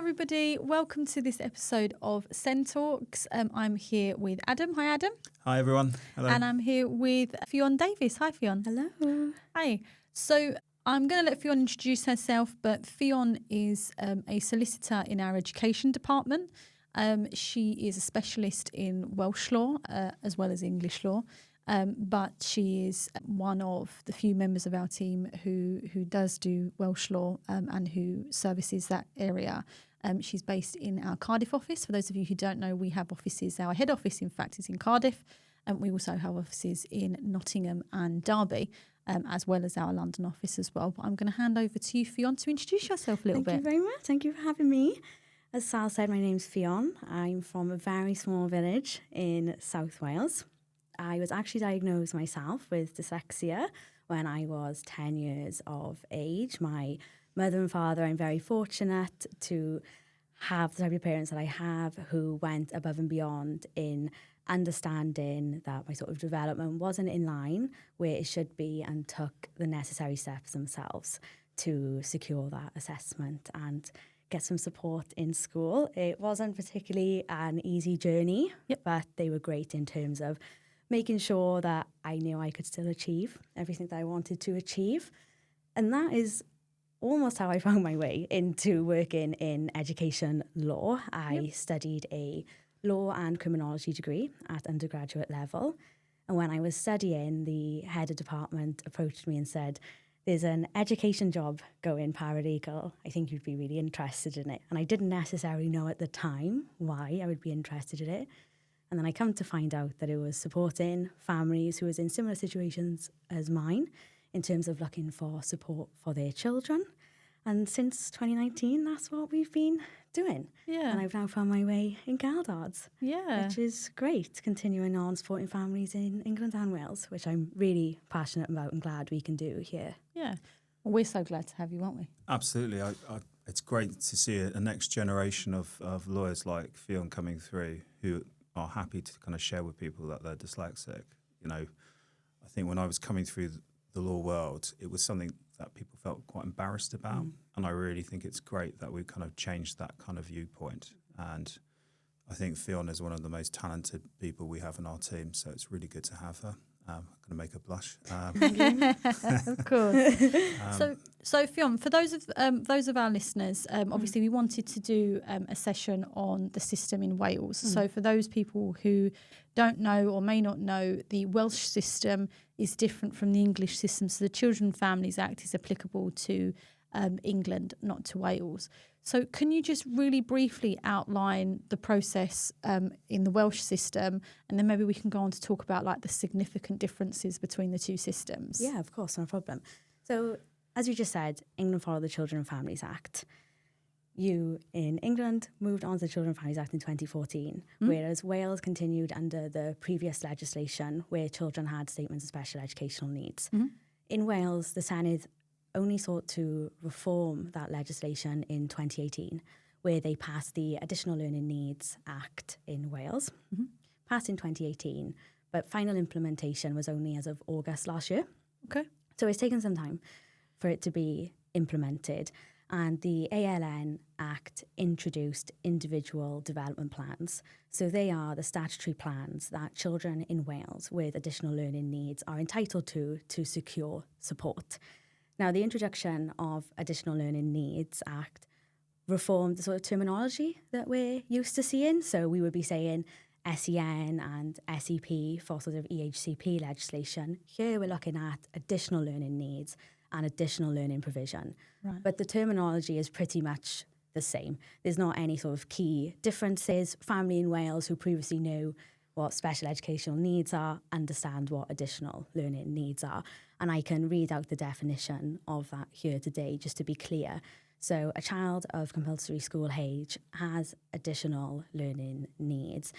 everybody, welcome to this episode of SEN Talks. I'm here with Adam. Hi Adam. Hi everyone. Hello. And I'm here with Ffion Davies. Hi Ffion. Hello. Hi. So I'm going to let Ffion introduce herself, but Ffion is a solicitor in our education department. She is a specialist in Welsh law as well as English law. But she is one of the few members of our team who does do Welsh law and who services that area. She's based in our Cardiff office. For those of you who don't know, we have offices. Our head office, in fact, is in Cardiff. And we also have offices in Nottingham and Derby, as well as our London office as well. But I'm going to hand over to you, Ffion, to introduce yourself a little bit. Thank you very much. Thank you for having me. As Sal said, my name's Ffion. I'm from a very small village in South Wales. I was actually diagnosed myself with dyslexia when I was 10 years of age. My mother and father, I'm very fortunate to have the type of parents that I have who went above and beyond in understanding that my sort of development wasn't in line where it should be and took the necessary steps themselves to secure that assessment and get some support in school. It wasn't particularly an easy journey, but they were great in terms of making sure that I knew I could still achieve everything that I wanted to achieve. And that is almost how I found my way into working in education law. I studied a law and criminology degree at undergraduate level. And when I was studying, the head of department approached me and said, "There's an education job going paralegal. I think you'd be really interested in it." And I didn't necessarily know at the time why I would be interested in it. And then I come to find out that it was supporting families who was in similar situations as mine in terms of looking for support for their children. And since 2019, that's what we've been doing. Yeah. And I've now found my way in Galdards, Yeah. which is great, continuing on supporting families in England and Wales, which I'm really passionate about and glad we can do here. Yeah. Well, we're so glad to have you, aren't we? Absolutely. It's great to see a next generation of lawyers like Ffion coming through who are happy to kind of share with people that they're dyslexic. You know, I think when I was coming through the law world, it was something that people felt quite embarrassed about. And I really think it's great that we've kind of changed that kind of viewpoint. And I think Ffion is one of the most talented people we have in our team, so it's really good to have her. I'm going to make her blush. Of course. So Ffion, for those of our listeners, obviously we wanted to do a session on the system in Wales. So for those people who don't know or may not know, the Welsh system is different from the English system. So the Children and Families Act is applicable to England, not to Wales. So can you just really briefly outline the process in the Welsh system, and then maybe we can go on to talk about like the significant differences between the two systems? Yeah, of course, no problem. So as you just said, England followed the Children and Families Act. You in England moved on to the Children and Families Act in 2014, whereas Wales continued under the previous legislation where children had statements of special educational needs. In Wales, the Senedd only sought to reform that legislation in 2018, where they passed the Additional Learning Needs Act in Wales, passed in 2018, but final implementation was only as of August last year. Okay. So it's taken some time for it to be implemented. And the ALN Act introduced individual development plans. So they are the statutory plans that children in Wales with additional learning needs are entitled to secure support. Now, the introduction of Additional Learning Needs Act reformed the sort of terminology that we're used to seeing. So we would be saying SEN and SEP for sort of EHCP legislation. Here we're looking at additional learning needs and additional learning provision. Right. But the terminology is pretty much the same. There's not any sort of key differences. Family in Wales who previously knew what special educational needs are understand what additional learning needs are. And I can read out the definition of that here today, just to be clear. So a child of compulsory school age has additional learning needs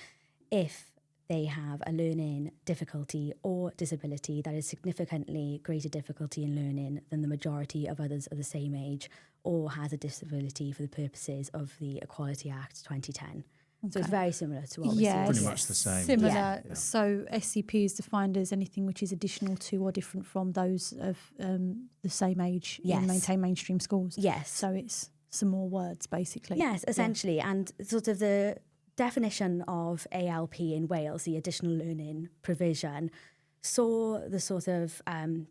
if they have a learning difficulty or disability that is significantly greater difficulty in learning than the majority of others of the same age, or has a disability for the purposes of the Equality Act 2010. So it's very similar to what we're seeing. Pretty much the same. Similar. Yeah. So SCP is defined as anything which is additional to or different from those of the same age in maintained mainstream schools. Yes. So it's some more words, basically. Yes, essentially. And sort of the definition of ALP in Wales, the additional learning provision, saw the sort of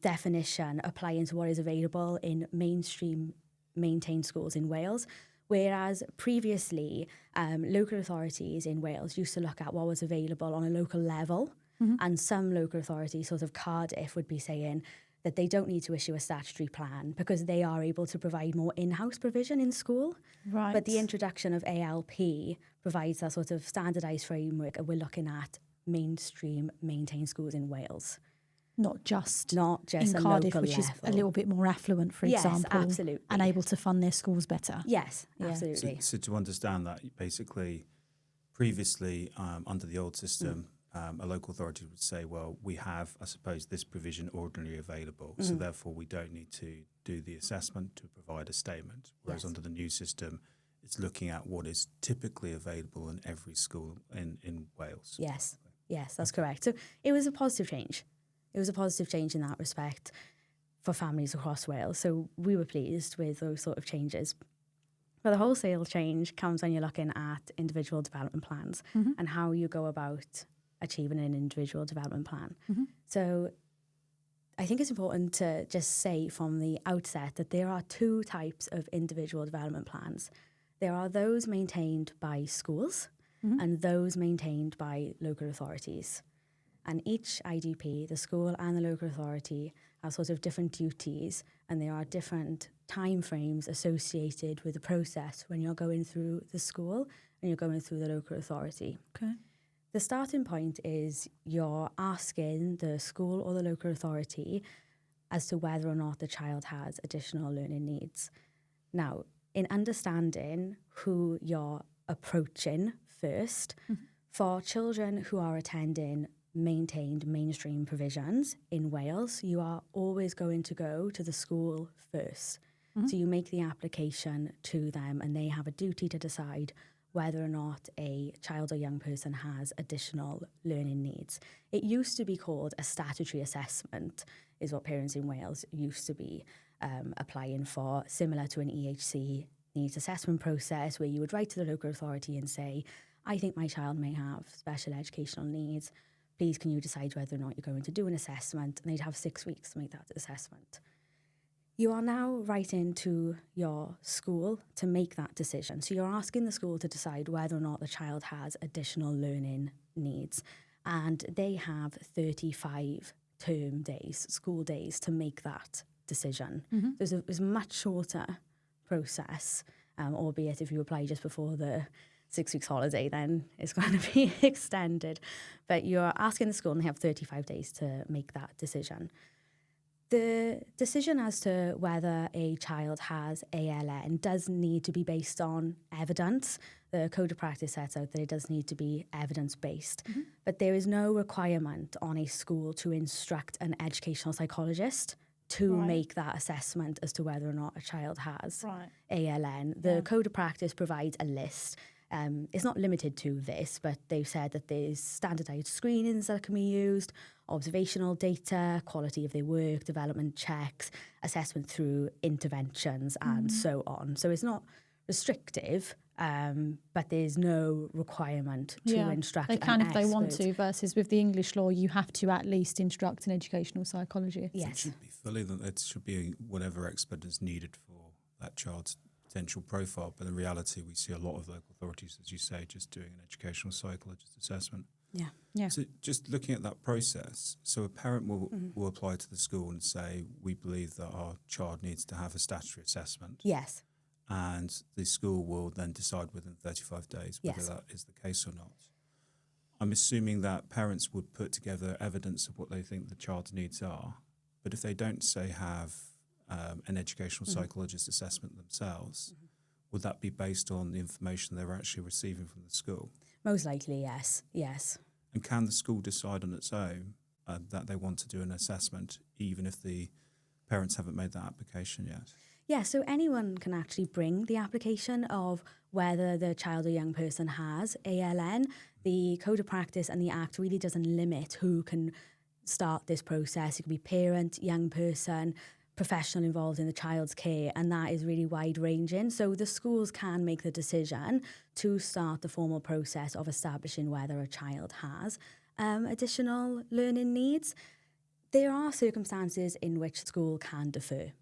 definition apply into what is available in mainstream maintained schools in Wales, whereas previously local authorities in Wales used to look at what was available on a local level, and some local authorities, sort of Cardiff, would be saying that they don't need to issue a statutory plan because they are able to provide more in-house provision in school. Right. But the introduction of ALP provides that sort of standardised framework, and we're looking at mainstream maintained schools in Wales. Not just in Cardiff, local which level. is a little bit more affluent, for example. Yes, absolutely. And able to fund their schools better. Yes, Yeah. absolutely. So to understand that, basically, previously, under the old system, a local authority would say, well, we have, I suppose, this provision ordinarily available, so therefore we don't need to do the assessment to provide a statement. Whereas under the new system, it's looking at what is typically available in every school in Wales. Yes, that's correct. So it was a positive change. It was a positive change in that respect for families across Wales. So we were pleased with those sort of changes. But the wholesale change comes when you're looking at individual development plans and how you go about achieving an individual development plan. So I think it's important to just say from the outset that there are two types of individual development plans. There are those maintained by schools and those maintained by local authorities. And each IDP, the school and the local authority, have sort of different duties, and there are different timeframes associated with the process when you're going through the school and you're going through the local authority. Okay. The starting point is you're asking the school or the local authority as to whether or not the child has additional learning needs. Now, in understanding who you're approaching first, for children who are attending maintained mainstream provisions in Wales, you are always going to go to the school first. So you make the application to them, and they have a duty to decide whether or not a child or young person has additional learning needs. It used to be called a statutory assessment, is what parents in Wales used to be applying for, similar to an EHC needs assessment process, where you would write to the local authority and say, I think my child may have special educational needs. Please, can you decide whether or not you're going to do an assessment? And they'd have 6 weeks to make that assessment. You are now writing to your school to make that decision. So you're asking the school to decide whether or not the child has additional learning needs. And they have 35 term days, school days, to make that decision. There's a much shorter process, albeit if you apply just before the 6 weeks holiday, then it's going to be extended. But you're asking the school, and they have 35 days to make that decision. The decision as to whether a child has ALN does need to be based on evidence. The Code of Practice sets out that it does need to be evidence-based. But there is no requirement on a school to instruct an educational psychologist to make that assessment as to whether or not a child has ALN. The Code of Practice provides a list. It's not limited to this, but they've said that there's standardised screenings that can be used, observational data, quality of their work, development checks, assessment through interventions, and so on. So it's not restrictive, but there's no requirement to instruct They can an if they want expert. to, versus with the English law, you have to at least instruct an educational psychologist. Yes. It should be fully that it should be whatever expert is needed for that child's potential profile. But in reality, we see a lot of local authorities, as you say, just doing an educational psychologist assessment. Yeah. So just looking at that process, so a parent will apply to the school and say, we believe that our child needs to have a statutory assessment. Yes. And the school will then decide within 35 days whether Yes. that is the case or not. I'm assuming that parents would put together evidence of what they think the child's needs are, but if they don't, say, have an educational psychologist assessment themselves, would that be based on the information they're actually receiving from the school? Most likely, yes. Yes. And can the school decide on its own that they want to do an assessment, even if the parents haven't made that application yet? Yeah, so anyone can actually bring the application of whether the child or young person has ALN. The Code of Practice and the Act really doesn't limit who can start this process. It could be parent, young person, professional involved in the child's care, and that is really wide-ranging. So the schools can make the decision to start the formal process of establishing whether a child has additional learning needs. There are circumstances in which school can defer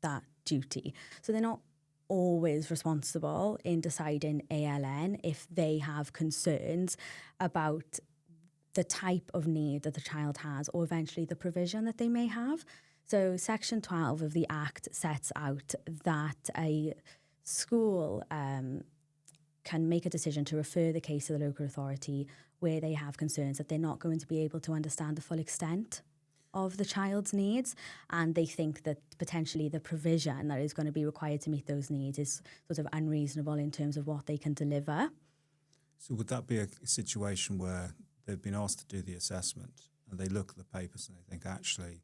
that duty. So they're not always responsible in deciding ALN if they have concerns about the type of need that the child has, or eventually the provision that they may have. So Section 12 of the Act sets out that a school can make a decision to refer the case to the local authority where they have concerns that they're not going to be able to understand the full extent of the child's needs, and they think that potentially the provision that is going to be required to meet those needs is sort of unreasonable in terms of what they can deliver. So would that be a situation where they've been asked to do the assessment and they look at the papers and they think, actually,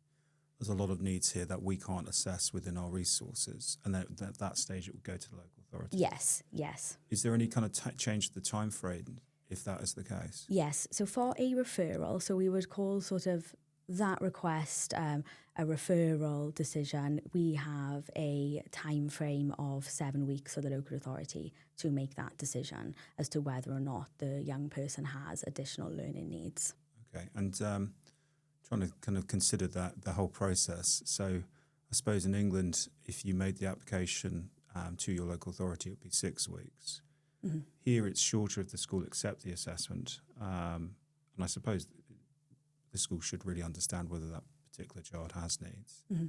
there's a lot of needs here that we can't assess within our resources, and at that stage it would go to the local authority? Yes. Is there any kind of change to the time frame if that is the case? Yes. So for a referral, so we would call sort of that request a referral decision. We have a time frame of 7 weeks for the local authority to make that decision as to whether or not the young person has additional learning needs. Okay, and trying to kind of consider the whole process. So I suppose in England, if you made the application to your local authority, it would be 6 weeks. Mm-hmm. Here it's shorter if the school accept the assessment. And I suppose the school should really understand whether that particular child has needs. Mm-hmm.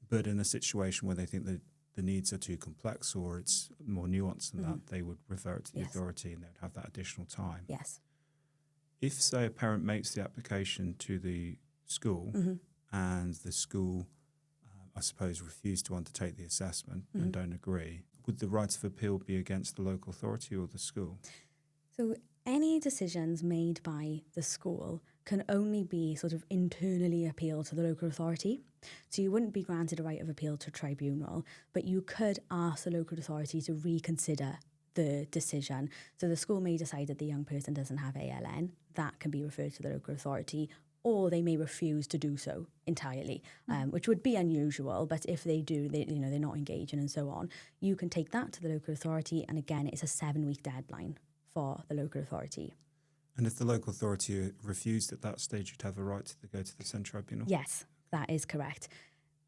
But in a situation where they think that the needs are too complex or it's more nuanced than that, they would refer it to the authority and they would have that additional time. Yes. If, say, a parent makes the application to the school and the school, I suppose, refuse to undertake the assessment and don't agree, would the right of appeal be against the local authority or the school? So any decisions made by the school can only be sort of internally appealed to the local authority. So you wouldn't be granted a right of appeal to tribunal, but you could ask the local authority to reconsider the decision. So the school may decide that the young person doesn't have ALN. That can be referred to the local authority, or they may refuse to do so entirely, which would be unusual. But if they do, they're not engaging and so on, you can take that to the local authority. And again, it's a 7-week deadline for the local authority. And if the local authority refused at that stage, you'd have a right to go to the SEN Tribunal? Yes, that is correct.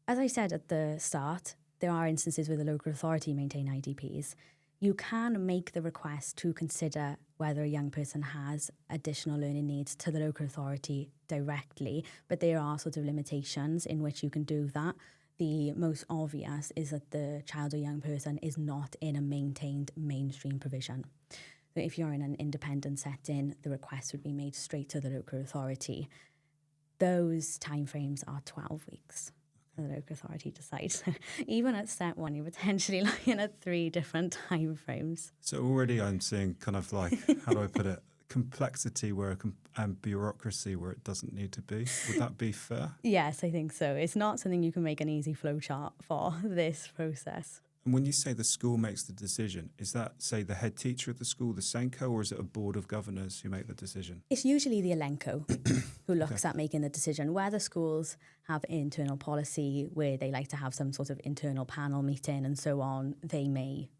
As I said at the start, there are instances where the local authority maintain IDPs. You can make the request to consider whether a young person has additional learning needs to the local authority directly, but there are sort of limitations in which you can do that. The most obvious is that the child or young person is not in a maintained mainstream provision. So if you're in an independent setting, the request would be made straight to the local authority. Those timeframes are 12 weeks. The local authority decides. Even at step 1, you're potentially looking at 3 different timeframes. So already I'm seeing kind of like, how do I put it, complexity and bureaucracy where it doesn't need to be. Would that be fair? Yes, I think so. It's not something you can make an easy flow chart for, this process. And when you say the school makes the decision, is that, say, the head teacher of the school, the SENCO, or is it a board of governors who make the decision? It's usually the ELNCO who looks at making the decision. Whether schools have internal policy where they like to have some sort of internal panel meeting and so on, they may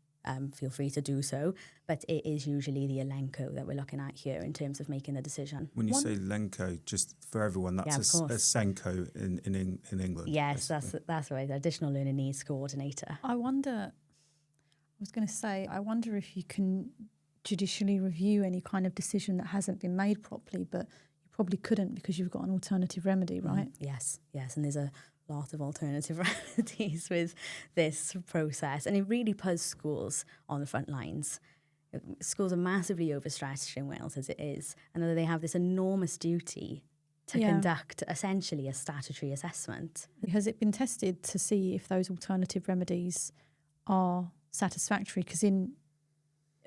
feel free to do so. But it is usually the ELNCO that we're looking at here in terms of making the decision. When you say LENCO, just for everyone, that's a SENCO in England. Yes, that's right, the Additional Learning Needs Coordinator. I wonder if you can judicially review any kind of decision that hasn't been made properly, but you probably couldn't because you've got an alternative remedy, right? Yes, and there's a lot of alternative remedies with this process, and it really puts schools on the front lines. Schools are massively overstretched in Wales as it is, and they have this enormous duty to conduct essentially a statutory assessment. Has it been tested to see if those alternative remedies are satisfactory? Because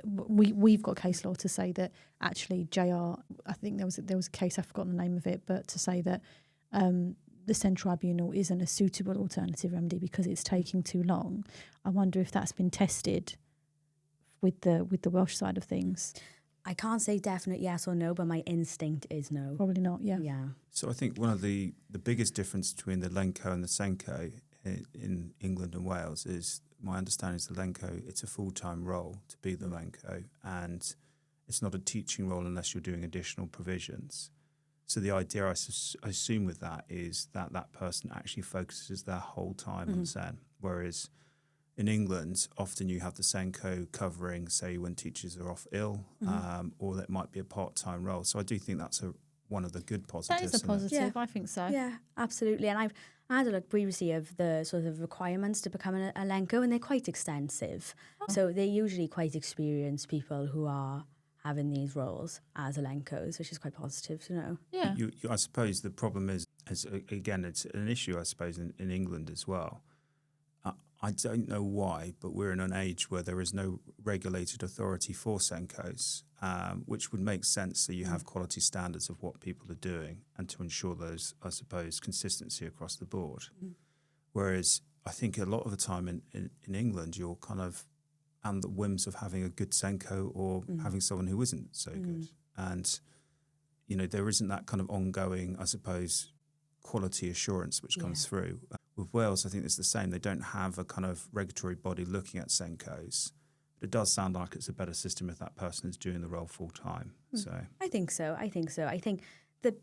we've got case law to say that actually JR, I think there was a case, I've forgotten the name of it, but to say that the SEN Tribunal isn't a suitable alternative remedy because it's taking too long. I wonder if that's been tested with the Welsh side of things. I can't say definite yes or no, but my instinct is no. Probably not, yeah. So I think one of the biggest difference between the LENCO and the SENCO in England and Wales is, my understanding is the Lenco, it's a full-time role to be the Lenco, and it's not a teaching role unless you're doing additional provisions. So the idea, I assume with that, is that that person actually focuses their whole time on SEN, whereas in England, often you have the SENCO covering, say, when teachers are off ill, or that might be a part-time role. So I do think that's one of the good positives. That is a positive, I think so. Yeah, absolutely. And I had a look previously of the sort of requirements to become a Lenco, and they're quite extensive. So they're usually quite experienced people who are having these roles as Lencos, which is quite positive to know. Yeah. I suppose the problem is again, it's an issue, I suppose, in England as well. I don't know why, but we're in an age where there is no regulated authority for SENCOs, which would make sense, so you have quality standards of what people are doing and to ensure those, I suppose, consistency across the board. Whereas I think a lot of the time in England, you're kind of on the whims of having a good SENCO or having someone who isn't so good. And, you know, there isn't that kind of ongoing, I suppose, quality assurance which comes through. With Wales, I think it's the same. They don't have a kind of regulatory body looking at SENCOs. But it does sound like it's a better system if that person is doing the role full time. So I think so. I think the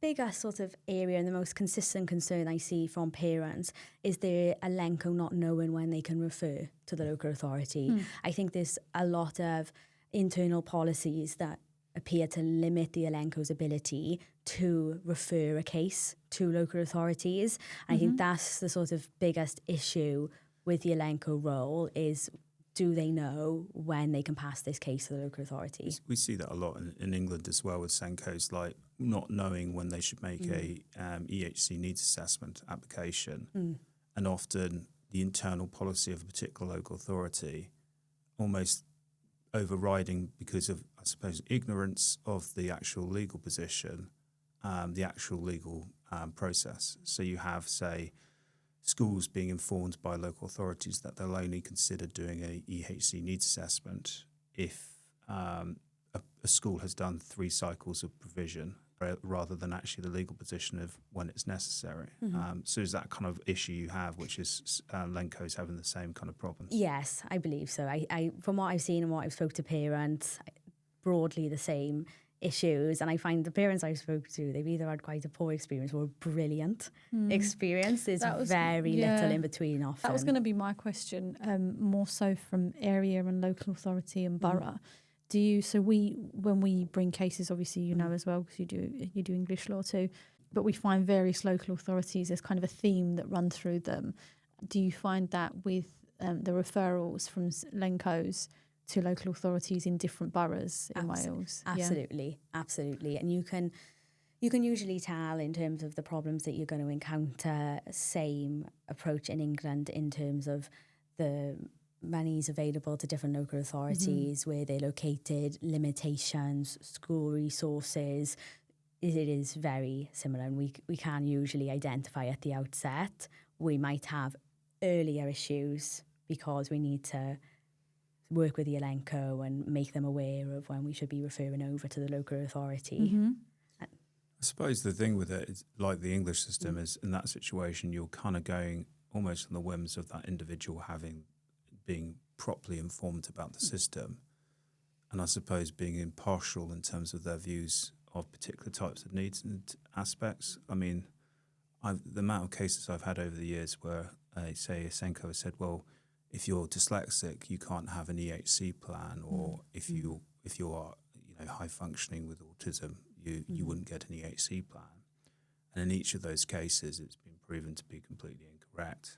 biggest sort of area and the most consistent concern I see from parents is the Lenco not knowing when they can refer to the local authority. I think there's a lot of internal policies that appear to limit the Lenco's ability to refer a case to local authorities. I think that's the sort of biggest issue with the Lenco role is, do they know when they can pass this case to the local authority? we see that a lot in England as well with SENCOs, like not knowing when they should make a EHC needs assessment application. And often the internal policy of a particular local authority almost overriding because of, I suppose, ignorance of the actual legal position, the actual legal process. So you have, say, schools being informed by local authorities that they'll only consider doing a EHC needs assessment if a school has done 3 cycles of provision rather than actually the legal position of when it's necessary. So is that kind of issue you have, which is Lencos having the same kind of problems? Yes, I believe so. I from what I've seen and what I've spoke to parents, broadly the same issues. And I find the parents I spoke to, they've either had quite a poor experience or a brilliant experience. There's very little in between often. That was going to be my question, more so from area and local authority and borough. When we bring cases, obviously you know as well because you do English law too, but we find various local authorities, there's kind of a theme that runs through them. Do you find that with the referrals from Lencos to local authorities in different boroughs in Wales? Absolutely. And you can usually tell in terms of the problems that you're going to encounter, same approach in England in terms of the monies available to different local authorities, where they're located, limitations, school resources. It is very similar, and we can usually identify at the outset we might have earlier issues because we need to work with the Lenco and make them aware of when we should be referring over to the local authority. I suppose the thing with it is, like the English system, is in that situation you're kind of going almost on the whims of that individual being properly informed about the system, and I suppose being impartial in terms of their views of particular types of needs and aspects. I mean, the amount of cases I've had over the years where, say, a SENCO has said, well, if you're dyslexic, you can't have an EHC plan, or if you are high functioning with autism, you wouldn't get an EHC plan. And in each of those cases, it's been proven to be completely incorrect.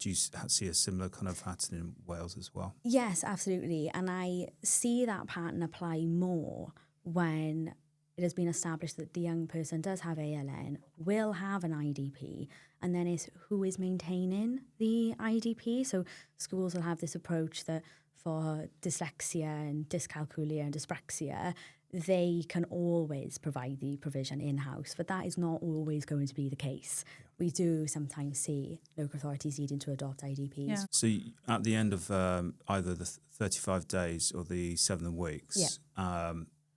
Do you see a similar kind of pattern in Wales as well? Yes, absolutely. And I see that pattern apply more when it has been established that the young person does have ALN, will have an IDP, and then it's who is maintaining the IDP. So schools will have this approach that for dyslexia and dyscalculia and dyspraxia, they can always provide the provision in-house, but that is not always going to be the case. Yeah. We do sometimes see local authorities needing to adopt IDPs. Yeah. So at the end of either the 35 days or the 7 weeks,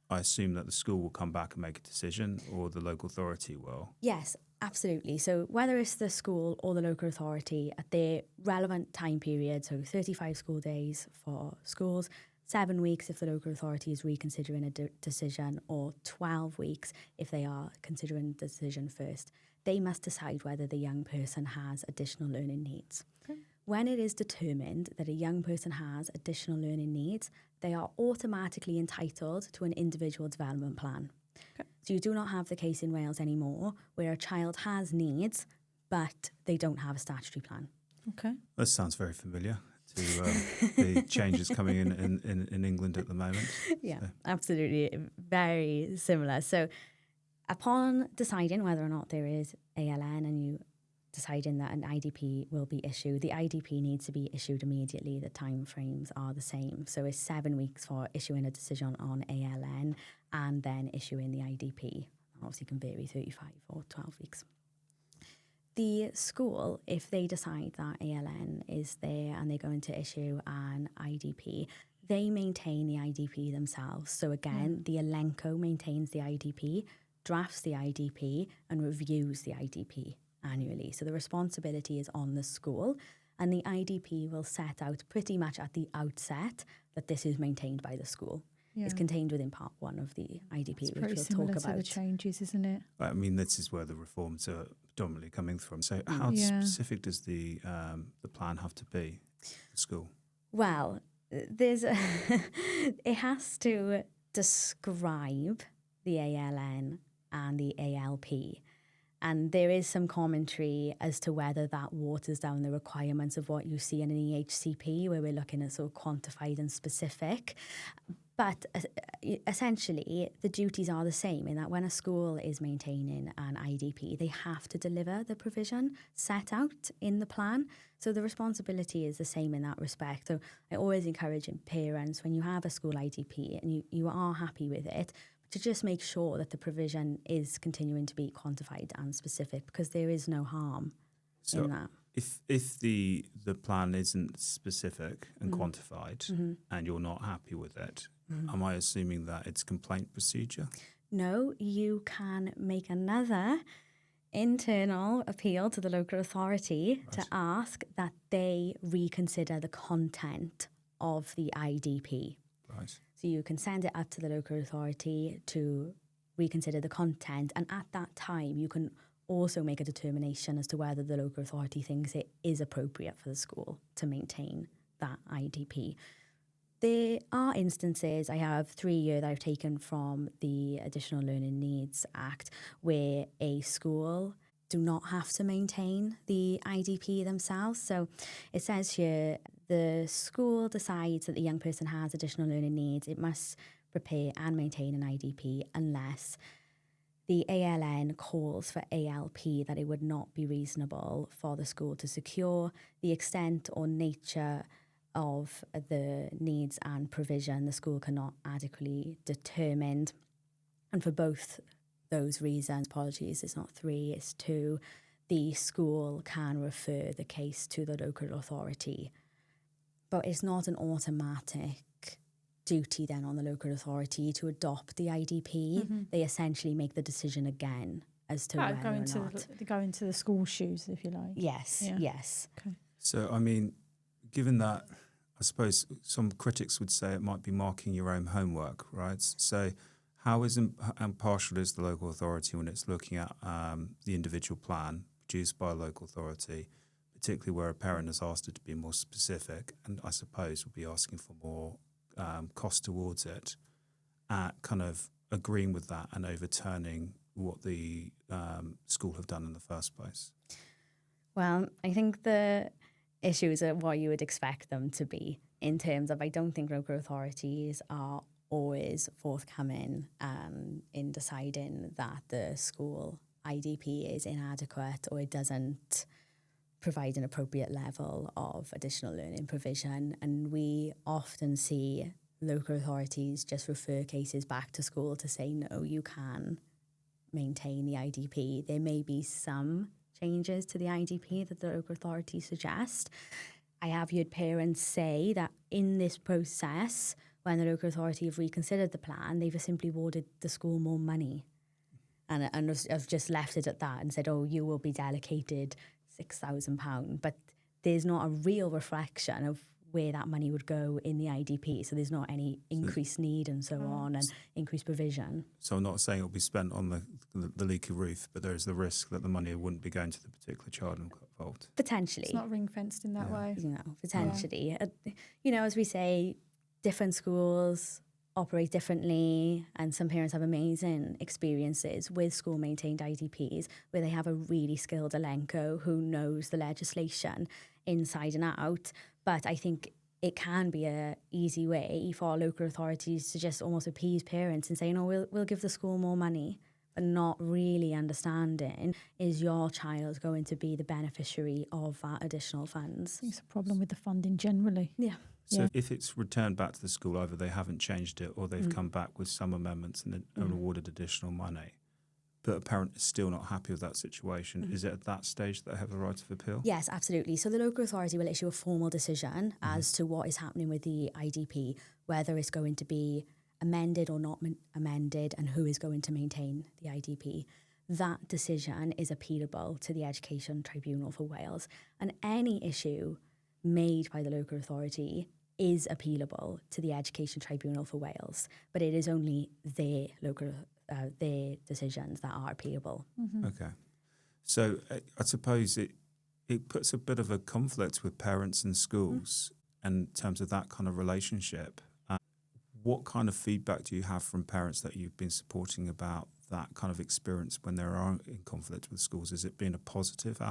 I assume that the school will come back and make a decision, or the local authority will. Yes, absolutely. So whether it's the school or the local authority at their relevant time period, so 35 school days for schools, 7 weeks if the local authority is reconsidering a decision, or 12 weeks if they are considering the decision first, they must decide whether the young person has additional learning needs. Okay. When it is determined that a young person has additional learning needs, they are automatically entitled to an individual development plan. Okay. So you do not have the case in Wales anymore where a child has needs, but they don't have a statutory plan. Okay. That sounds very familiar to the changes coming in England at the moment. Yeah, So. absolutely. Very similar. So upon deciding whether or not there is ALN and you deciding that an IDP will be issued, the IDP needs to be issued immediately. The timeframes are the same. So it's 7 weeks for issuing a decision on ALN and then issuing the IDP. Obviously can vary 35 or 12 weeks. The school, if they decide that ALN is there and they're going to issue an IDP, they maintain the IDP themselves. So again, the Elenco maintains the IDP, drafts the IDP and reviews the IDP annually. So the responsibility is on the school, and the IDP will set out pretty much at the outset that this is maintained by the school. Yeah. It's contained within part 1 of the IDP, It's which pretty we'll similar talk to the about. changes, isn't it? I mean, this is where the reforms are predominantly coming from. So how Yeah. specific does the plan have to be, the school? Well, it has to describe the ALN and the ALP. And there is some commentary as to whether that waters down the requirements of what you see in an EHCP, where we're looking at sort of quantified and specific. But essentially, the duties are the same in that when a school is maintaining an IDP, they have to deliver the provision set out in the plan. So the responsibility is the same in that respect. So I always encourage parents, when you have a school IDP and you are happy with it, to just make sure that the provision is continuing to be quantified and specific, because there is no harm in that. If the plan isn't specific and quantified and you're not happy with it, am I assuming that it's complaint procedure? No, you can make another internal appeal to the local authority to ask that they reconsider the content of the IDP. Right. So you can send it up to the local authority to reconsider the content, and at that time you can also make a determination as to whether the local authority thinks it is appropriate for the school to maintain that IDP. There are instances, I have 3 here that I've taken from the Additional Learning Needs Act, where a school do not have to maintain the IDP themselves. So it says here, the school decides that the young person has additional learning needs. It must prepare and maintain an IDP unless the ALN calls for ALP, that it would not be reasonable for the school to secure the extent or nature of the needs and provision the school cannot adequately determine. And for both those reasons, apologies, it's not 3, it's 2, the school can refer the case to the local authority. But it's not an automatic duty then on the local authority to adopt the IDP. They essentially make the decision again as to whether or not. They go into the school shoes, if you like. Yes, Yeah. yes. Okay. So, I mean, given that, I suppose some critics would say it might be marking your own homework, right? So how impartial is the local authority when it's looking at the individual plan produced by a local authority, particularly where a parent has asked it to be more specific, and I suppose will be asking for more cost towards it, at kind of agreeing with that and overturning what the school have done in the first place? Well, I think the issues are what you would expect them to be, in terms of, I don't think local authorities are always forthcoming in deciding that the school IDP is inadequate or it doesn't provide an appropriate level of additional learning provision. And we often see local authorities just refer cases back to school to say, no, you can maintain the IDP. There may be some changes to the IDP that the local authorities suggest. I have heard parents say that in this process, when the local authority have reconsidered the plan, they've simply awarded the school more money and have just left it at that and said, oh, you will be delegated £6,000. But there's not a real reflection of where that money would go in the IDP. So there's not any increased need and so on and increased provision. So I'm not saying it'll be spent on the leaky roof, but there is the risk that the money wouldn't be going to the particular child involved. Potentially. It's not ring-fenced in that way. Potentially. As we say, different schools operate differently, and some parents have amazing experiences with school-maintained IDPs where they have a really skilled Elenco who knows the legislation inside and out. But I think it can be a easy way for local authorities to just almost appease parents and say, we'll give the school more money, but not really understanding, is your child going to be the beneficiary of that additional funds? I think it's a problem with the funding generally. Yeah. So if it's returned back to the school, either they haven't changed it or they've come back with some amendments and awarded additional money, but a parent is still not happy with that situation, is it at that stage that they have the right of appeal? Yes, absolutely. So the local authority will issue a formal decision as to what is happening with the IDP, whether it's going to be amended or not amended, and who is going to maintain the IDP. That decision is appealable to the Education Tribunal for Wales, and any issue made by the local authority is appealable to the Education Tribunal for Wales, but it is only their decisions that are appealable. Okay. So I suppose it puts a bit of a conflict with parents and schools in terms of that kind of relationship. What kind of feedback do you have from parents that you've been supporting about that kind of experience when they are in conflict with schools? Has it been a positive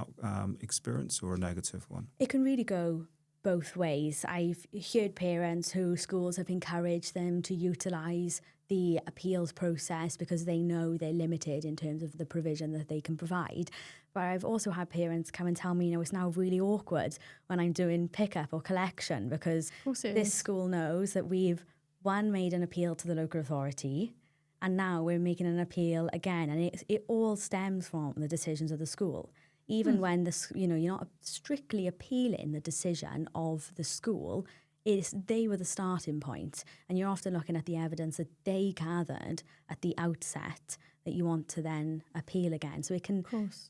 experience or a negative one? It can really go both ways. I've heard parents who schools have encouraged them to utilise the appeals process because they know they're limited in terms of the provision that they can provide. But I've also had parents come and tell me, it's now really awkward when I'm doing pickup or collection because this school knows that we've, made an appeal to the local authority, and now we're making an appeal again. And it all stems from the decisions of the school. Even when you're not strictly appealing the decision of the school, they were the starting point, and you're often looking at the evidence that they gathered at the outset that you want to then appeal again. So it can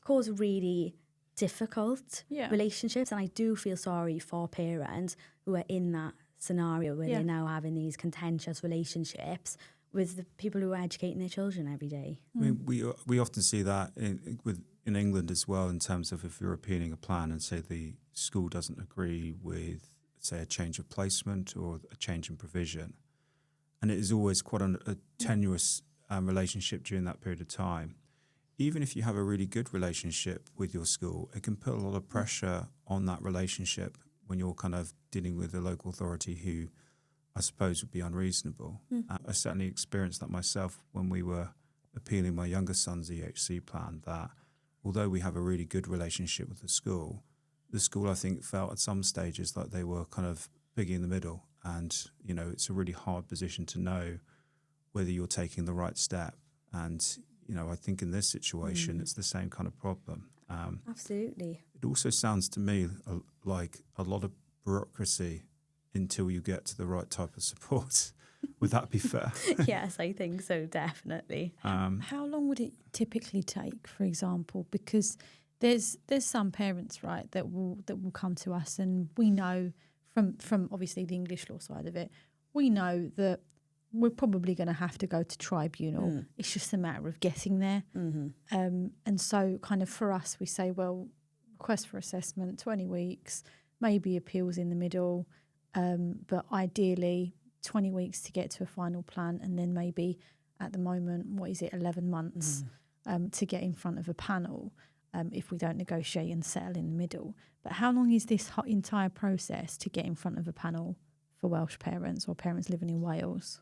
cause really difficult relationships, and I do feel sorry for parents who are in that scenario where they're now having these contentious relationships with the people who are educating their children every day. I mean, we often see that in England as well, in terms of if you're appealing a plan and say the school doesn't agree with, say, a change of placement or a change in provision. And it is always quite a tenuous relationship during that period of time. Even if you have a really good relationship with your school, it can put a lot of pressure on that relationship when you're kind of dealing with a local authority who I suppose would be unreasonable. I certainly experienced that myself when we were appealing my younger son's EHC plan, that although we have a really good relationship with the school I think felt at some stages like they were kind of big in the middle. And, it's a really hard position to know whether you're taking the right step. And, I think in this situation, it's the same kind of problem. Absolutely. It also sounds to me like a lot of bureaucracy until you get to the right type of support. Would that be fair? Yes, I think so, definitely. How long would it typically take, for example? Because there's some parents, right, that will come to us, and we know from obviously the English law side of it, we know that we're probably going to have to go to tribunal. It's just a matter of getting there. And so kind of for us, we say, well, request for assessment, 20 weeks, maybe appeals in the middle, but ideally 20 weeks to get to a final plan, and then maybe at the moment, 11 months to get in front of a panel if we don't negotiate and settle in the middle. But how long is this entire process to get in front of a panel for Welsh parents or parents living in Wales?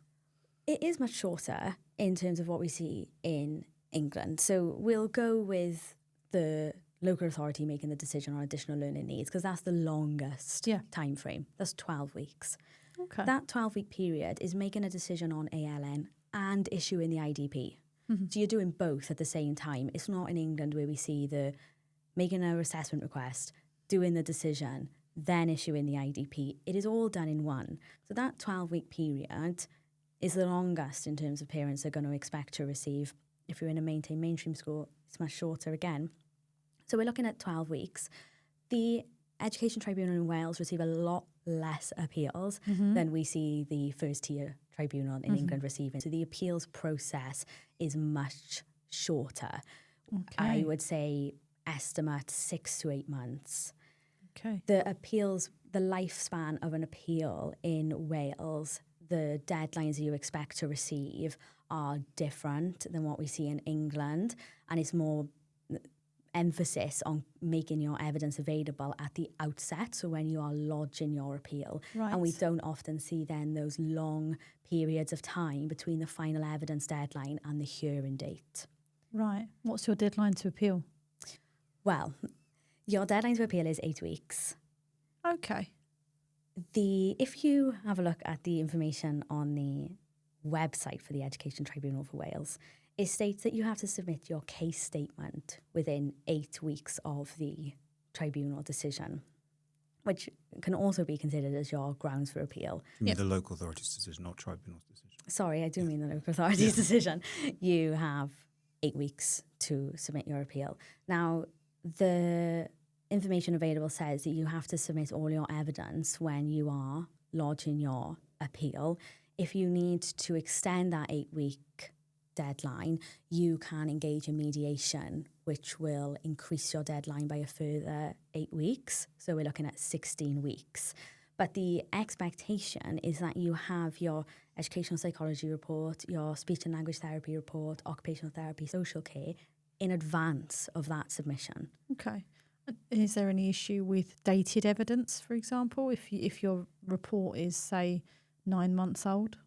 It is much shorter in terms of what we see in England. So we'll go with the local authority making the decision on additional learning needs because that's the longest time frame. That's 12 weeks. Okay. That 12-week period is making a decision on ALN and issuing the IDP. So you're doing both at the same time. It's not in England where we see the making an assessment request, doing the decision, then issuing the IDP. It is all done in one. So that 12-week period is the longest in terms of parents are going to expect to receive. If you're in a mainstream school, it's much shorter again. So we're looking at 12 weeks. The Education Tribunal in Wales receive a lot less appeals than we see the first tier tribunal in England receiving. So the appeals process is much shorter. Okay. I would say estimate 6 to 8 months. Okay. The appeals, the lifespan of an appeal in Wales, the deadlines you expect to receive are different than what we see in England, and it's more emphasis on making your evidence available at the outset, so when you are lodging your appeal. Right. And we don't often see then those long periods of time between the final evidence deadline and the hearing date. Right. What's your deadline to appeal? Well, your deadline to appeal is 8 weeks. Okay. If you have a look at the information on the website for the Education Tribunal for Wales, it states that you have to submit your case statement within 8 weeks of the tribunal decision, which can also be considered as your grounds for appeal. You mean the local authority's decision, not tribunal's decision? Sorry, I do mean the local authority's decision. You have 8 weeks to submit your appeal. Now, the information available says that you have to submit all your evidence when you are lodging your appeal. If you need to extend that 8-week deadline, you can engage in mediation, which will increase your deadline by a further 8 weeks. So we're looking at 16 weeks. But the expectation is that you have your educational psychology report, your speech and language therapy report, occupational therapy, social care in advance of that submission. Okay. Is there any issue with dated evidence, for example, if your report is, say, 9 months old?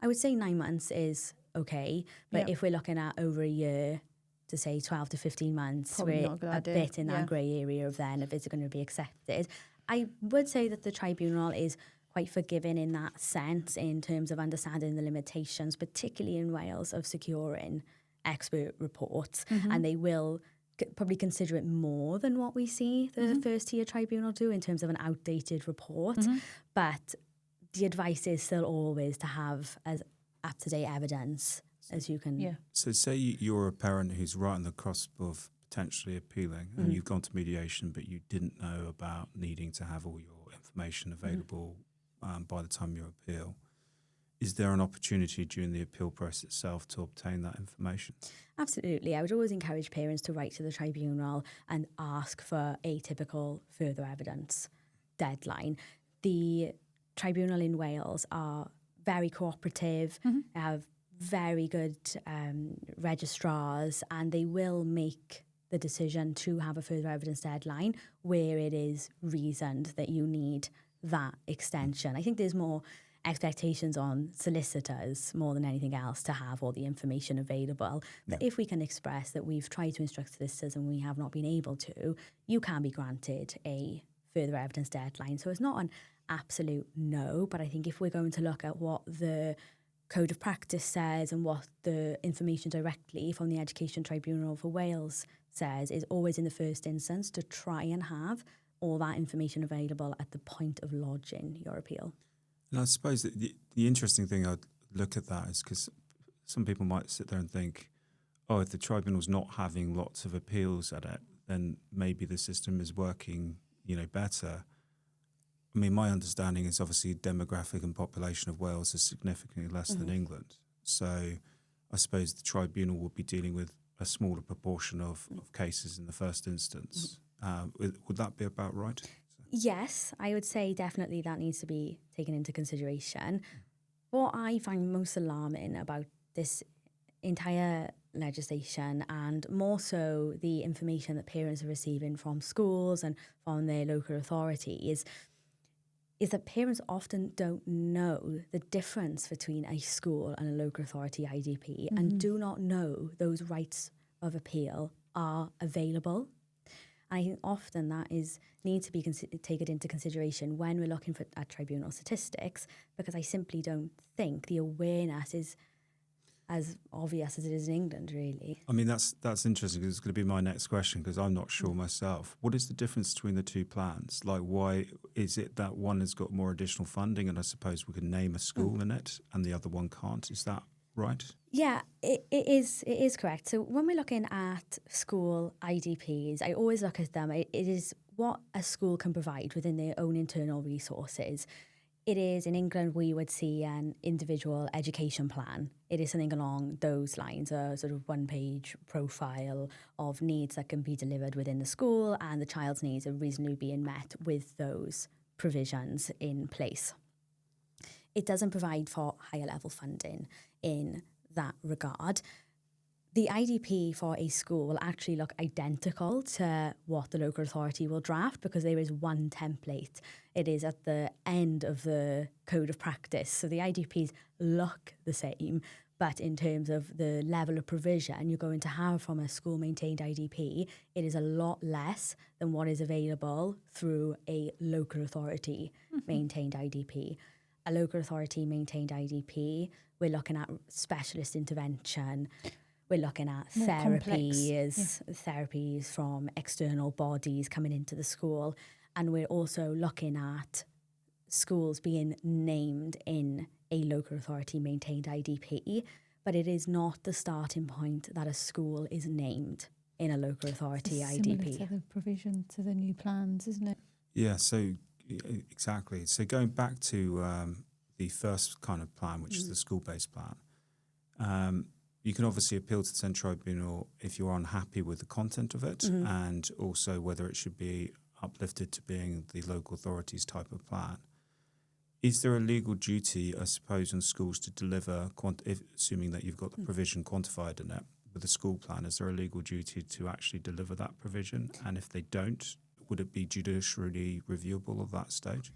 I would say 9 months is okay, but if we're looking at over a year to say 12 to 15 months, Probably we're not a good a idea. bit in that grey area of then if it's going to be accepted. I would say that the tribunal is quite forgiving in that sense in terms of understanding the limitations, particularly in Wales, of securing expert reports, and they will probably consider it more than what we see the first tier tribunal do in terms of an outdated report. But the advice is still always to have as up-to-date evidence as you can. Yeah. So say you're a parent who's right on the cusp of potentially appealing and you've gone to mediation, but you didn't know about needing to have all your information available by the time you appeal. Is there an opportunity during the appeal process itself to obtain that information? Absolutely. I would always encourage parents to write to the tribunal and ask for a typical further evidence deadline. The tribunal in Wales are very cooperative, have very good registrars, and they will make the decision to have a further evidence deadline where it is reasoned that you need that extension. I think there's more expectations on solicitors more than anything else to have all the information available. But if we can express that we've tried to instruct solicitors and we have not been able to, you can be granted a further evidence deadline. So it's not an absolute no, but I think if we're going to look at what the Code of Practice says and what the information directly from the Education Tribunal for Wales says, is always in the first instance to try and have all that information available at the point of lodging your appeal. And I suppose that the interesting thing I'd look at that is because some people might sit there and think, oh, if the tribunal's not having lots of appeals at it, then maybe the system is working, better. I mean, my understanding is obviously demographic and population of Wales is significantly less than England. So I suppose the tribunal will be dealing with a smaller proportion of cases in the first instance. Would that be about right? Yes, I would say definitely that needs to be taken into consideration. What I find most alarming about this entire legislation, and more so the information that parents are receiving from schools and from their local authorities, is that parents often don't know the difference between a school and a local authority IDP and do not know those rights of appeal are available. I think often that needs to be taken into consideration when we're looking at tribunal statistics, because I simply don't think the awareness is as obvious as it is in England, really. I mean, that's interesting because it's going to be my next question because I'm not sure myself. What is the difference between the two plans? Like, why is it that one has got more additional funding and I suppose we can name a school in it and the other one can't? Is that right? Yeah, it is correct. So when we're looking at school IDPs, I always look at them. It is what a school can provide within their own internal resources. It is, in England, we would see an individual education plan. It is something along those lines, a sort of one-page profile of needs that can be delivered within the school, and the child's needs are reasonably being met with those provisions in place. It doesn't provide for higher level funding in that regard. The IDP for a school will actually look identical to what the local authority will draft because there is one template. It is at the end of the code of practice. So the IDPs look the same, but in terms of the level of provision you're going to have from a school-maintained IDP, it is a lot less than what is available through a local authority-maintained IDP. A local authority-maintained IDP, we're looking at specialist intervention. We're looking at More therapies from external bodies coming into the school. And we're also looking at schools being named in a local authority maintained IDP, but it is not the starting point that a school is named in a local authority it's IDP. Similar to the provision to the new plans, isn't it? Yeah, so exactly. So going back to the first kind of plan, which is the school-based plan, you can obviously appeal to the SEN Tribunal if you're unhappy with the content of it and also whether it should be uplifted to being the local authority's type of plan. Is there a legal duty, I suppose, on schools to deliver, assuming that you've got the provision quantified in it, with the school plan, is there a legal duty to actually deliver that provision? And if they don't, would it be judicially reviewable at that stage?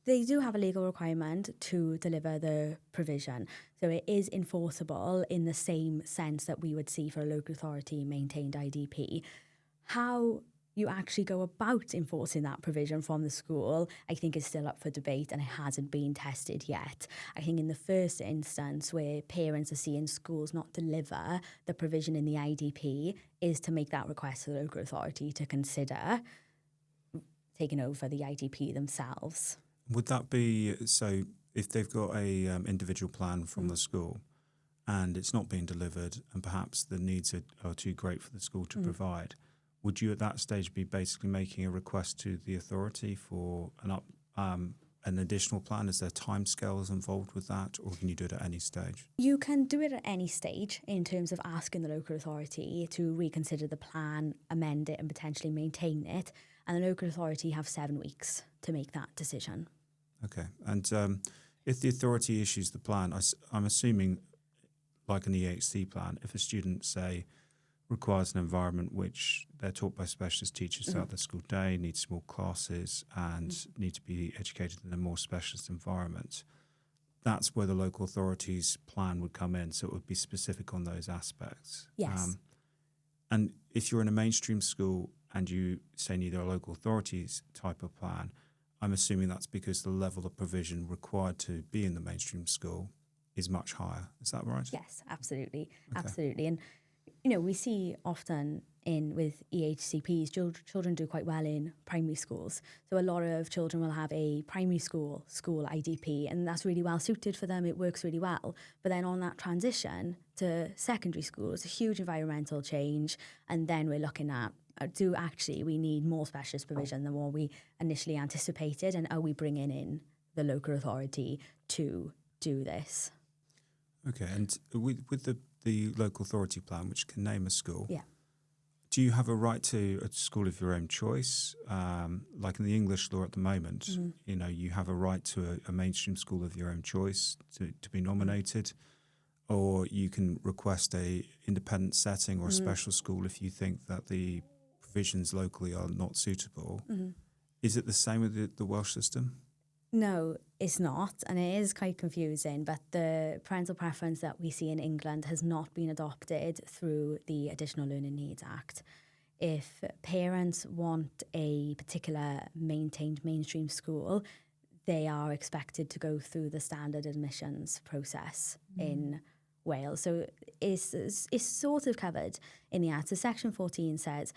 They do have a legal requirement to deliver the provision. So it is enforceable in the same sense that we would see for a local authority maintained IDP. How you actually go about enforcing that provision from the school, I think is still up for debate and it hasn't been tested yet. I think in the first instance where parents are seeing schools not deliver the provision in the IDP is to make that request to the local authority to consider taking over the IDP themselves. Would that be, so if they've got a individual plan from the school and it's not being delivered and perhaps the needs are too great for the school to provide, would you at that stage be basically making a request to the authority for an additional plan? Is there timescales involved with that, or can you do it at any stage? You can do it at any stage in terms of asking the local authority to reconsider the plan, amend it and potentially maintain it. And the local authority have 7 weeks to make that decision. Okay. And if the authority issues the plan, I'm assuming like an EHC plan, if a student, say, requires an environment which they're taught by specialist teachers throughout the school day, need small classes and need to be educated in a more specialist environment, that's where the local authority's plan would come in. So it would be specific on those aspects. Yes. And if you're in a mainstream school and you say need a local authorities type of plan, I'm assuming that's because the level of provision required to be in the mainstream school is much higher. Is that right? Yes, absolutely. Okay. Absolutely. And, you know, we see often with EHCPs, children do quite well in primary schools. So a lot of children will have a primary school IDP, and that's really well suited for them. It works really well. But then on that transition to secondary school, it's a huge environmental change. And then we're looking at, we need more specialist provision than what we initially anticipated? And are we bringing in the local authority to do this? Okay. And with the local authority plan, which can name a school, Yeah. do you have a right to a school of your own choice? Like in the English law at the moment, you know, you have a right to a mainstream school of your own choice to be nominated, or you can request a independent setting or a special school if you think that the provisions locally are not suitable. Is it the same with the Welsh system? No, it's not, and it is quite confusing, but the parental preference that we see in England has not been adopted through the Additional Learning Needs Act. If parents want a particular maintained mainstream school, they are expected to go through the standard admissions process in Wales. So it's sort of covered in the Act. So Section 14 says,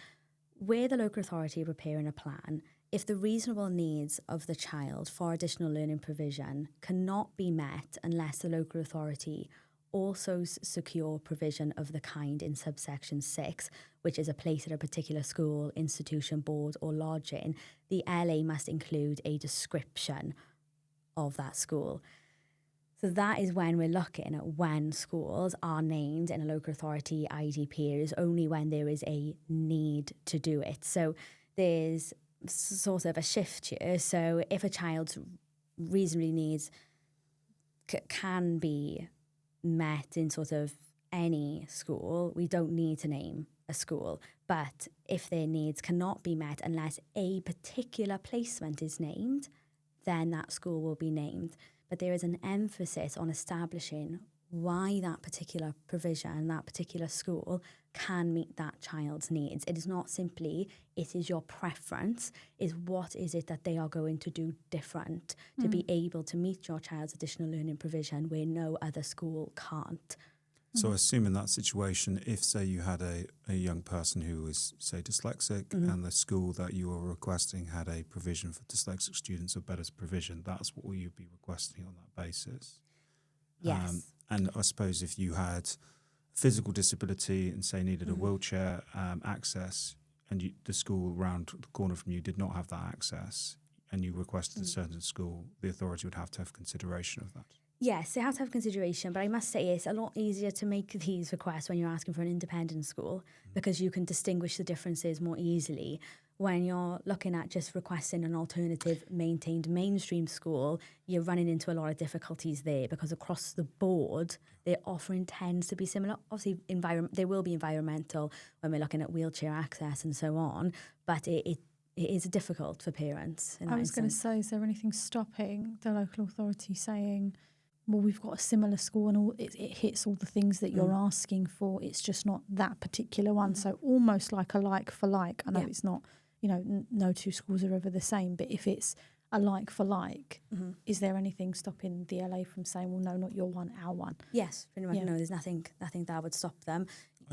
where the local authority preparing a plan, if the reasonable needs of the child for additional learning provision cannot be met unless the local authority also secure provision of the kind in subsection 6, which is a place at a particular school, institution, board or lodging, the LA must include a description of that school. So that is when we're looking at when schools are named in a local authority IDP. It is only when there is a need to do it. So there's sort of a shift here. So if a child's reasonably needs can be met in sort of any school, we don't need to name a school. But if their needs cannot be met unless a particular placement is named, then that school will be named. But there is an emphasis on establishing why that particular provision, that particular school can meet that child's needs. It is not simply, it is your preference, is what is it that they are going to do different to be able to meet your child's additional learning provision where no other school can't. So assume in that situation, if, say, you had a young person who was, say, dyslexic and the school that you were requesting had a provision for dyslexic students or better provision, that's what you'd be requesting on that basis. Yes. And I suppose if you had physical disability and, say, needed a wheelchair access and the school around the corner from you did not have that access and you requested a certain school, the authority would have to have consideration of that. Yes, they have to have consideration, but I must say it's a lot easier to make these requests when you're asking for an independent school because you can distinguish the differences more easily. When you're looking at just requesting an alternative maintained mainstream school, you're running into a lot of difficulties there because across the board, their offering tends to be similar. Obviously, there will be environmental when we're looking at wheelchair access and so on, but it is difficult for parents. I was going to say, is there anything stopping the local authority saying, well, we've got a similar school and it hits all the things that you're asking for. It's just not that particular one. So almost like a like for like. I know it's not, no two schools are ever the same. But if it's a like for like, is there anything stopping the LA from saying, well, no, not your one, our one? Yes, pretty much. No, there's nothing that would stop them.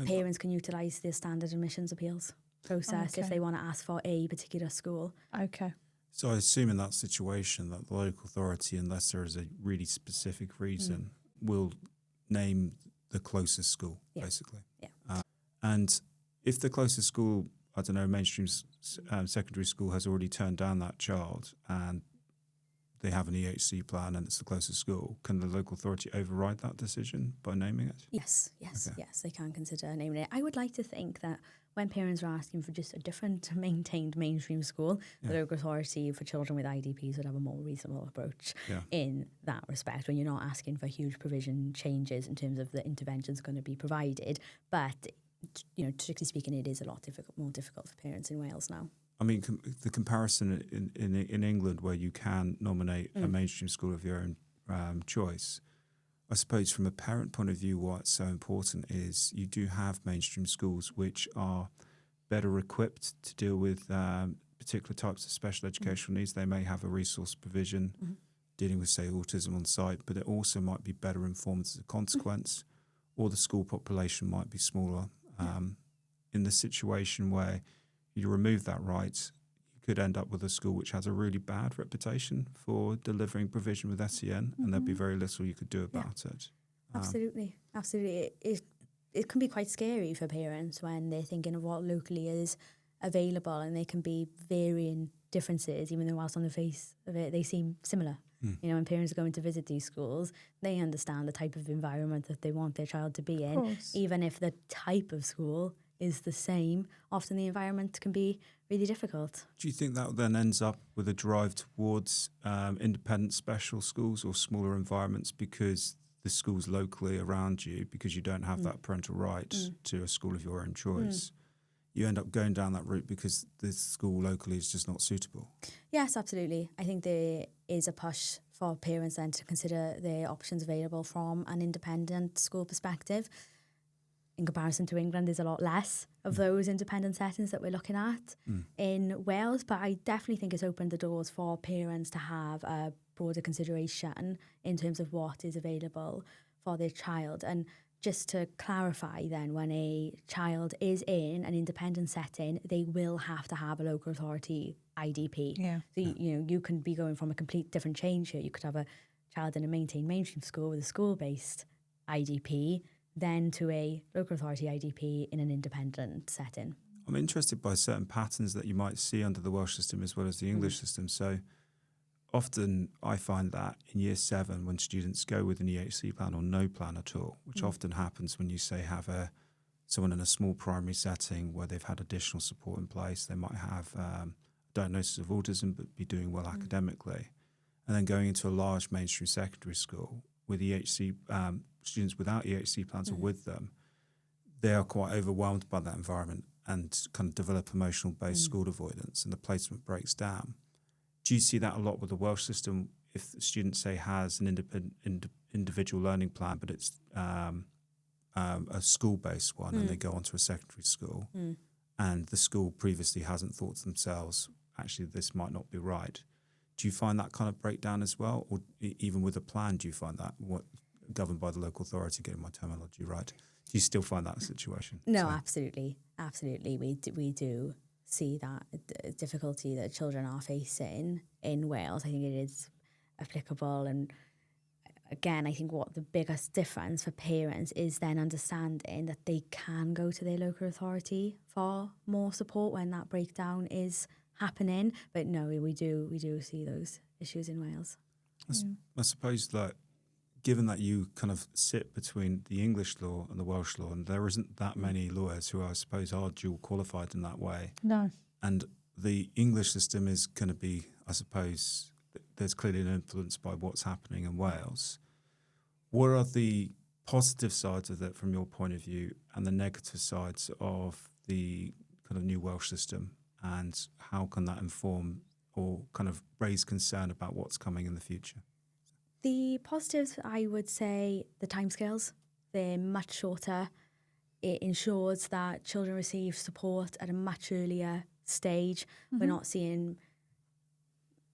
Parents can utilise the standard admissions appeals process if they want to ask for a particular school. Okay. So I assume in that situation that the local authority, unless there is a really specific reason, will name the closest school, basically. Yeah. And if the closest school, I don't know, mainstream secondary school has already turned down that child and they have an EHC plan and it's the closest school, can the local authority override that decision by naming it? Yes, they can consider naming it. I would like to think that when parents are asking for just a different maintained mainstream school, the local authority for children with IDPs would have a more reasonable approach in that respect, when you're not asking for huge provision changes in terms of the interventions going to be provided. But, strictly speaking, it is a lot more difficult for parents in Wales now. I mean, the comparison in England where you can nominate a mainstream school of your own choice, I suppose from a parent point of view, what's so important is you do have mainstream schools which are better equipped to deal with particular types of special educational needs. They may have a resource provision dealing with, say, autism on site, but it also might be better informed as a consequence, or the school population might be smaller. In the situation where you remove that right, you could end up with a school which has a really bad reputation for delivering provision with SEN, and there'd be very little you could do about it. Absolutely. It can be quite scary for parents when they're thinking of what locally is available, and they can be varying differences, even though whilst on the face of it they seem similar. When parents are going to visit these schools, they understand the type of environment that they want their child to be in, even if the type of school is the same. Often the environment can be really difficult. Do you think that then ends up with a drive towards independent special schools or smaller environments because the schools locally around you, because you don't have that parental right to a school of your own choice, you end up going down that route because the school locally is just not suitable? Yes, absolutely. I think there is a push for parents then to consider the options available from an independent school perspective. In comparison to England, there's a lot less of those independent settings that we're looking at in Wales, but I definitely think it's opened the doors for parents to have a broader consideration in terms of what is available for their child. And just to clarify then, when a child is in an independent setting, they will have to have a local authority IDP. Yeah. So, you can be going from a complete different change here. You could have a child in a maintained mainstream school with a school-based IDP, then to a local authority IDP in an independent setting. I'm interested by certain patterns that you might see under the Welsh system as well as the English system. So often I find that in year 7, when students go with an EHC plan or no plan at all, which often happens when you say have someone in a small primary setting where they've had additional support in place, they might have diagnosis of autism but be doing well academically, and then going into a large mainstream secondary school with EHC students without EHC plans or with them, they are quite overwhelmed by that environment and kind of develop emotional-based school avoidance, and the placement breaks down. Do you see that a lot with the Welsh system? If the student, say, has an individual learning plan, but it's a school-based one, and they go on to a secondary school, and the school previously hasn't thought to themselves, actually, this might not be right. Do you find that kind of breakdown as well? Or even with a plan, do you find that governed by the local authority, getting my terminology right? Do you still find that situation? No, absolutely. Absolutely. We do see that difficulty that children are facing in Wales. I think it is applicable. And again, I think what the biggest difference for parents is then understanding that they can go to their local authority for more support when that breakdown is happening. But no, we do see those issues in Wales. I suppose that given that you kind of sit between the English law and the Welsh law, and there isn't that many lawyers who I suppose are dual qualified in that way. No. And the English system is going to be, I suppose, there's clearly an influence by what's happening in Wales. What are the positive sides of that from your point of view and the negative sides of the kind of new Welsh system? And how can that inform or kind of raise concern about what's coming in the future? The positives, I would say, the timescales, they're much shorter. It ensures that children receive support at a much earlier stage. We're not seeing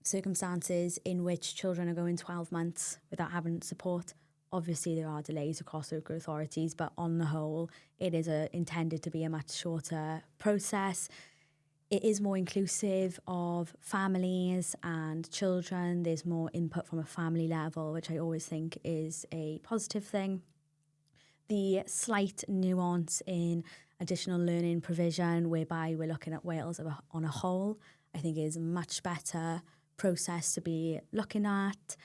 circumstances in which children are going 12 months without having support. Obviously, there are delays across local authorities, but on the whole, it is intended to be a much shorter process. It is more inclusive of families and children. There's more input from a family level, which I always think is a positive thing. The slight nuance in additional learning provision, whereby we're looking at Wales on a whole, I think is a much better process to be looking at.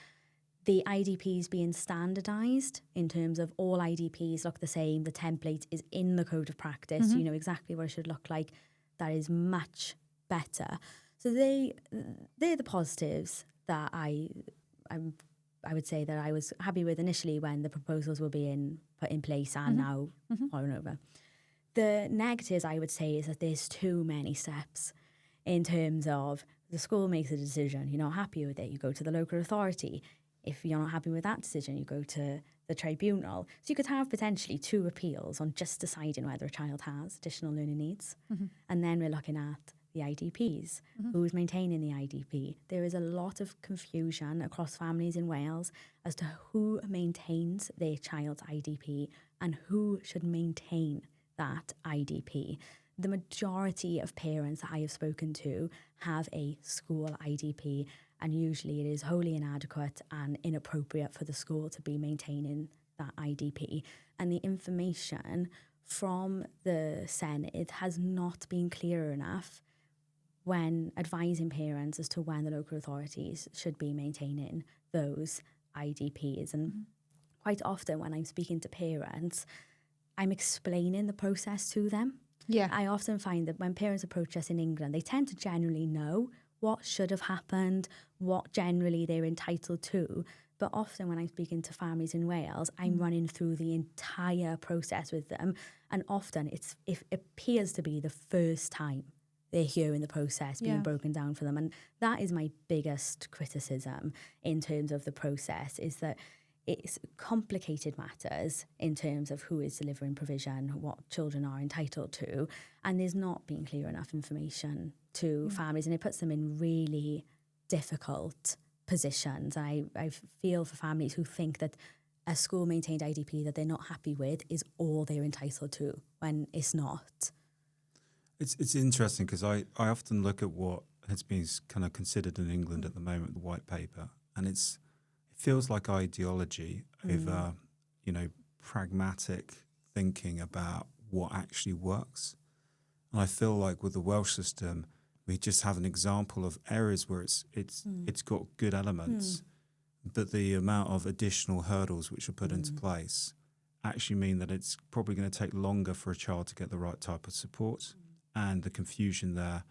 The IDPs being standardised in terms of all IDPs look the same. The template is in the code of practice. You know exactly what it should look like. That is much better. So they're the positives that I would say that I was happy with initially when the proposals were being put in place and now following over. The negatives, I would say, is that there's too many steps in terms of the school makes a decision. You're not happy with it, you go to the local authority. If you're not happy with that decision, you go to the tribunal. So you could have potentially 2 appeals on just deciding whether a child has additional learning needs. And then we're looking at the IDPs, who's maintaining the IDP. There is a lot of confusion across families in Wales as to who maintains their child's IDP and who should maintain that IDP. The majority of parents that I have spoken to have a school IDP, and usually it is wholly inadequate and inappropriate for the school to be maintaining that IDP. And the information from the SEN, it has not been clear enough when advising parents as to when the local authorities should be maintaining those IDPs. And quite often when I'm speaking to parents, I'm explaining the process to them. Yeah. I often find that when parents approach us in England, they tend to generally know what should have happened, what generally they're entitled to. But often when I'm speaking to families in Wales, I'm running through the entire process with them. And often it appears to be the first time they're hearing the process being broken down for them. And that is my biggest criticism in terms of the process, is that it's complicated matters in terms of who is delivering provision, what children are entitled to, and there's not been clear enough information to families, and it puts them in really difficult positions. I feel for families who think that a school-maintained IDP that they're not happy with is all they're entitled to, when it's not. It's interesting because I often look at what has been kind of considered in England at the moment, the white paper, and it feels like ideology over, pragmatic thinking about what actually works. And I feel like with the Welsh system, we just have an example of areas where it's got good elements, but the amount of additional hurdles which are put into place actually mean that it's probably going to take longer for a child to get the right type of support. And the confusion there,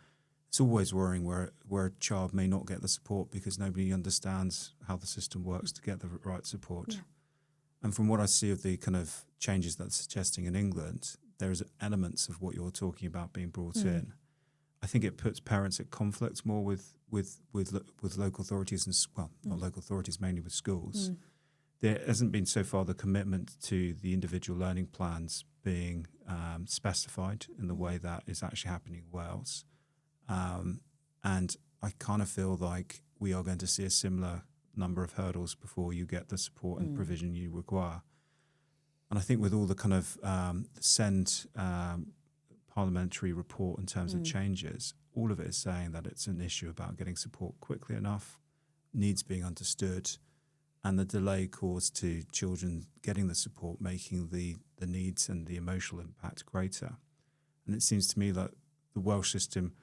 it's always worrying where a child may not get the support because nobody understands how the system works to get the right support. Yeah. And from what I see of the kind of changes that's suggesting in England, there is elements of what you're talking about being brought in. I think it puts parents at conflict more with local authorities and, not local authorities, mainly with schools. There hasn't been so far the commitment to the individual learning plans being specified in the way that is actually happening in Wales. And I kind of feel like we are going to see a similar number of hurdles before you get the support and provision you require. And I think with all the kind of SEN parliamentary report in terms of changes, all of it is saying that it's an issue about getting support quickly enough, needs being understood, and the delay caused to children getting the support, making the needs and the emotional impact greater. And it seems to me that the Welsh system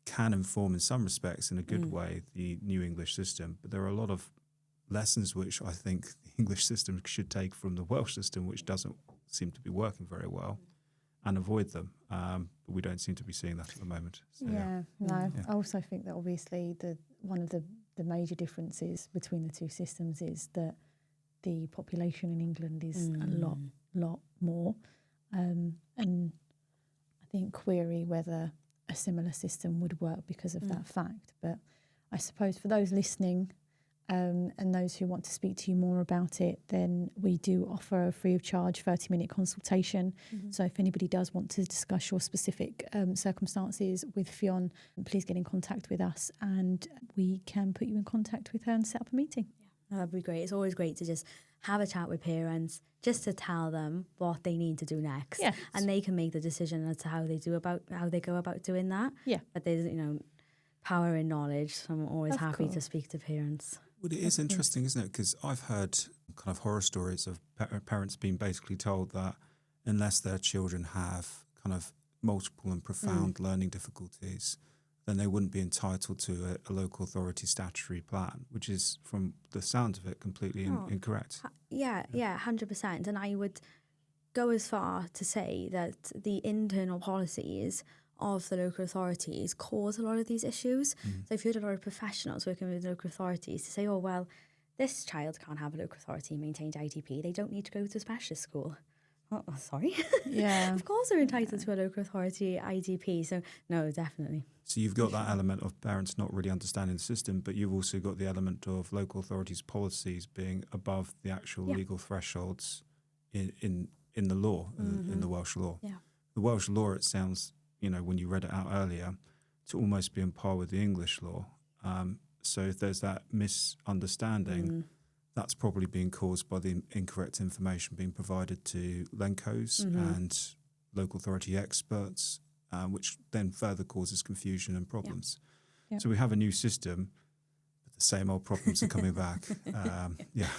can inform in some respects in a good way the new English system, but there are a lot of lessons which I think the English system should take from the Welsh system, which doesn't seem to be working very well, and avoid them. But we don't seem to be seeing that at the moment. So, I also think that obviously one of the major differences between the two systems is that the population in England is a lot more. And I think query whether a similar system would work because of that fact. But I suppose for those listening and those who want to speak to you more about it, then we do offer a free of charge 30-minute consultation. So if anybody does want to discuss your specific circumstances with Ffion, please get in contact with us and we can put you in contact with her and set up a meeting. Yeah, that'd be great. It's always great to just have a chat with parents, just to tell them what they need to do next. Yeah. And they can make the decision as to how they go about doing that. Yeah. But there's, power in knowledge. So I'm always Of happy to course. speak to parents. Well, it is interesting, isn't it? Because I've heard kind of horror stories of parents being basically told that unless their children have kind of multiple and profound learning difficulties, then they wouldn't be entitled to a local authority statutory plan, which is, from the sound of it, completely incorrect. Yeah, 100%. And I would go as far to say that the internal policies of the local authorities cause a lot of these issues. So I've heard a lot of professionals working with local authorities to say, oh, well, this child can't have a local authority maintained IDP. They don't need to go to a specialist school. Oh, sorry. Yeah. Of course they're entitled to a local authority IDP. So, no, definitely. So you've got that element of parents not really understanding the system, but you've also got the element of local authorities' policies being above the actual legal thresholds in the law, in the Welsh law. Yeah. The Welsh law, it sounds, when you read it out earlier, to almost be on par with the English law. So if there's that misunderstanding, that's probably being caused by the incorrect information being provided to Lencos and local authority experts, which then further causes confusion and problems. Yeah. So we have a new system, but the same old problems are coming back.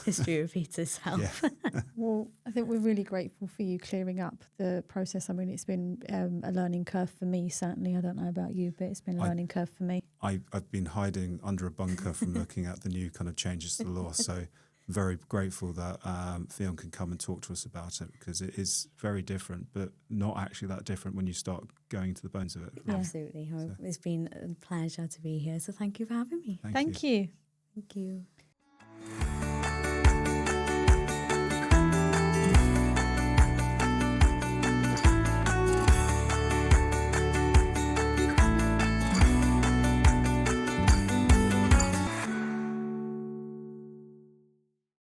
History repeats itself. Yeah. Well, I think we're really grateful for you clearing up the process. I mean, it's been a learning curve for me, certainly. I don't know about you, but it's been a learning curve for me. I've been hiding under a bunker from looking at the new kind of changes to the law. So very grateful that Ffion can come and talk to us about it, because it is very different, but not actually that different when you start going into the bones of it. Yeah. Absolutely. It's been a pleasure to be here. So thank you for having me. Thank you. Thank you. Thank you.